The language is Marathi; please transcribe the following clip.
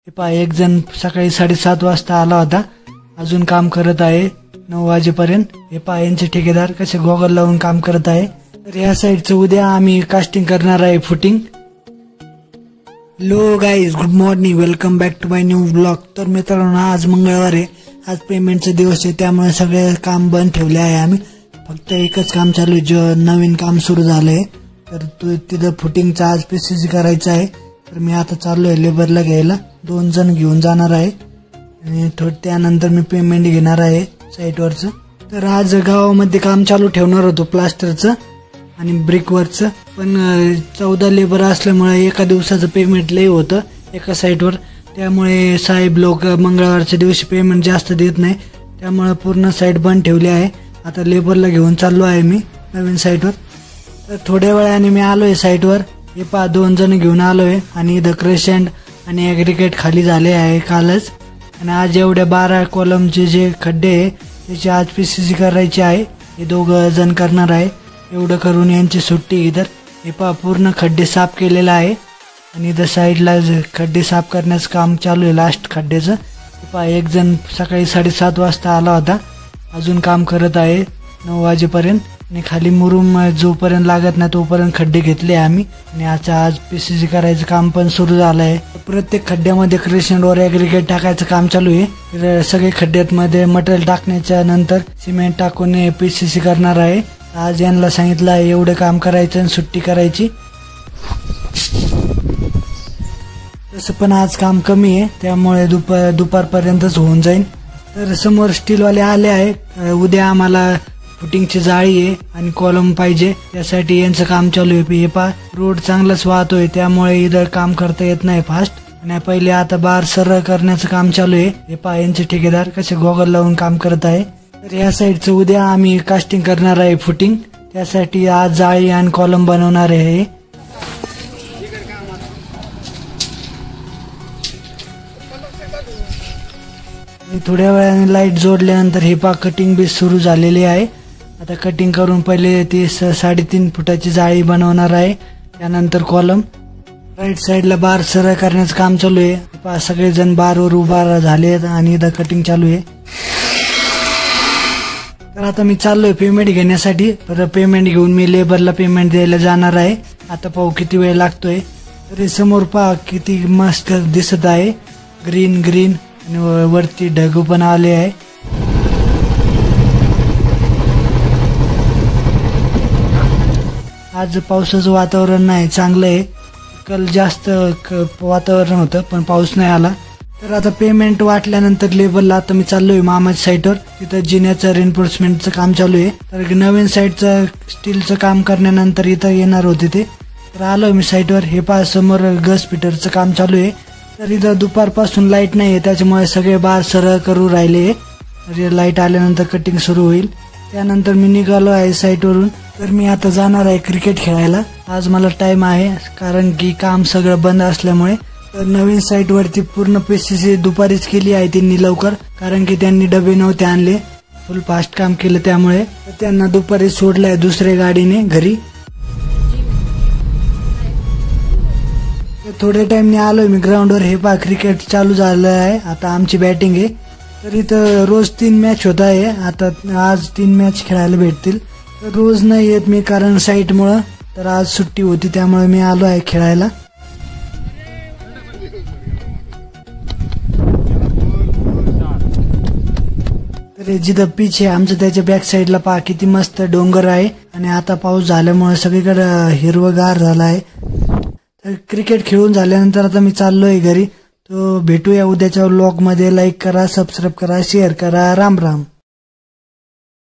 हे पहा एक जण सकाळी 7:30 वाजता आला होता, अजून काम करत आहे 9 वाजेपर्यंत. हे पहा यांचे ठेकेदार कसे गॉगल लावून काम करत आहे. तर या साईडचं उद्या आम्ही कास्टिंग करणार आहे footing. Hello guys, good morning, welcome back to my new blog. तर मित्रांनो, आज मंगळवार आहे, आज पेमेंटचा दिवस आहे, त्यामुळे सगळे काम बंद ठेवले आहे. आम्ही फक्त एकच काम चालू आहे, जो नवीन काम सुरू झालंय. तर तिथं फुटिंगचा आज पीसीसी करायचा आहे. तर मी आता चाललोय लेबरला घ्यायला, 2 जण घेऊन जाणार आहे आणि त्यानंतर मी पेमेंट घेणार आहे साईटवरचं. तर आज गावामध्ये काम चालू ठेवणार होतो प्लास्टरचं आणि ब्रिकवरचं, पण 14 लेबर असल्यामुळे एका दिवसाचं पेमेंट लय होतं एका साईटवर. त्यामुळे साहेब लोक मंगळवारच्या दिवशी पेमेंट जास्त देत नाही, त्यामुळे पूर्ण साईट बंद ठेवली आहे. आता लेबरला घेऊन चाललो आहे मी नवीन साईटवर. तर थोड्या वेळाने मी आलोय साईटवर. हे पहा 2 जण घेऊन आलोय आणि इथं क्रेशंट आणि ॲग्रिगेट खाली झाले आहे कालच. आणि आज एवढ्या 12 कॉलमचे जे खड्डे आहे त्याची आज पीसीसी करायची आहे. हे 2 जण करणार आहे. एवढं करून यांची सुट्टी. इधर हे पहा पूर्ण खड्डे साफ केलेला आहे आणि इथं साईडला खड्डे साफ करण्याचं काम चालू आहे लास्ट खड्ड्याचं. हे पहा एक जण सकाळी 7:30 वाजता आला होता, अजून काम करत आहे 9 वाजेपर्यंत. आणि खाली मुरुम जोपर्यंत लागत नाही तोपर्यंत खड्डे घेतले आम्ही. आणि आज पीसीसी करायचं काम पण सुरू झालं आहे. प्रत्येक खड्ड्यामध्ये क्रेशंट वर ॲग्रिगेट टाकायचं काम चालू आहे. सगळे खड्ड्यामध्ये मटेरियल टाकण्याच्या नंतर सिमेंट टाकून पीसीसी करणार आहे. आज यांना सांगितलं आहे एवढं काम करायचं आणि सुट्टी करायची. तसं पण आज काम कमी आहे, त्यामुळे दुपारपर्यंतच होऊन जाईल. तर समोर स्टीलवाले आले आहे. उद्या आम्हाला फुटिंगची जाळी आहे आणि कॉलम पाहिजे, त्यासाठी यांचं काम चालू आहे. हे पहा रोड चांगलाच वाहतोय, त्यामुळे इथं काम करता येत नाही फास्ट. आणि पहिले आता बार सरळ करण्याचं काम चालू आहे. हे पहा यांचे ठेकेदार कसे गॉगल लावून काम करत आहे. तर या साईडचं उद्या आम्ही कास्टिंग करणार आहे फुटिंग, त्यासाठी आज जाळी आणि कॉलम बनवणार आहे. थोड्या वेळाने लाईट जोडल्यानंतर हे पहा कटिंग बी सुरू झालेली आहे. आता कटिंग करून पहिले ती 3.5 फुटाची जाळी बनवणार आहे, त्यानंतर कॉलम. राईट साईडला बार सरळ करण्याचं काम चालू आहे. पहा सगळेजण बारवर उभा झाले आणि इथं कटिंग चालू आहे. तर आता मी चाललोय पेमेंट घेण्यासाठी. तर पेमेंट घेऊन मी लेबरला पेमेंट द्यायला जाणार आहे. आता पाहू किती वेळ लागतोय. तर समोर पहा किती मस्त दिसत आहे, ग्रीन ग्रीन, आणि वरती ढग पण आले आहे. आज पावसाचं वातावरण नाही, चांगलं आहे. काल जास्त वातावरण होतं पण पाऊस नाही आला. तर आता पेमेंट वाटल्यानंतर लेबरला आता मी चाललोय मामाच्या साईटवर. तिथं जिन्याचं रेनफोर्समेंटचं काम चालू आहे. तर नवीन साईटचं स्टीलचं काम करण्यानंतर इथं येणार होते ते. तर आलोय मी साईटवर. हे पहा समोर गस फिटरचं काम चालू आहे. तर इथं दुपारपासून लाईट नाही आहे, त्याच्यामुळे सगळे बार सरळ करू राहिले. लाईट आल्यानंतर कटिंग सुरू होईल. त्यानंतर मी निघालो आहे साईटवरून. तर मी आता जाणार आहे क्रिकेट खेळायला. आज मला टाइम आहे, कारण की काम सगळं बंद असल्यामुळे. तर नवीन साईटवरती पूर्ण पीसीसी दुपारीच केली आहे त्यांनी लवकर, कारण की त्यांनी डबे नव्हते आणले. फुल फास्ट काम केलं, त्यामुळे त्यांना दुपारी सोडलंय दुसऱ्या गाडीने घरी. थोड्या टाइमने आलोय मी ग्राउंडवर. हे पहा क्रिकेट चालू झालं आहे, आता आमची बॅटिंग आहे. तर इथं रोज 3 मॅच होत आहे. आता आज 3 मॅच खेळायला भेटतील. तर रोज नाही येत मी, कारण साईटमुळं. तर आज सुट्टी होती, त्यामुळे मी आलो आहे खेळायला. तर जिथं पिच आहे आमचं, त्याच्या बॅक साईडला पहा किती मस्त डोंगर आहे. आणि आता पाऊस झाल्यामुळे सगळीकडे हिरवगार झाला आहे. तर क्रिकेट खेळून झाल्यानंतर आता मी चाललोय घरी. तो भेटूया उद्याच्या व्लॉग मध्ये. लाईक करा, सबस्क्राईब करा, शेअर करा. राम राम.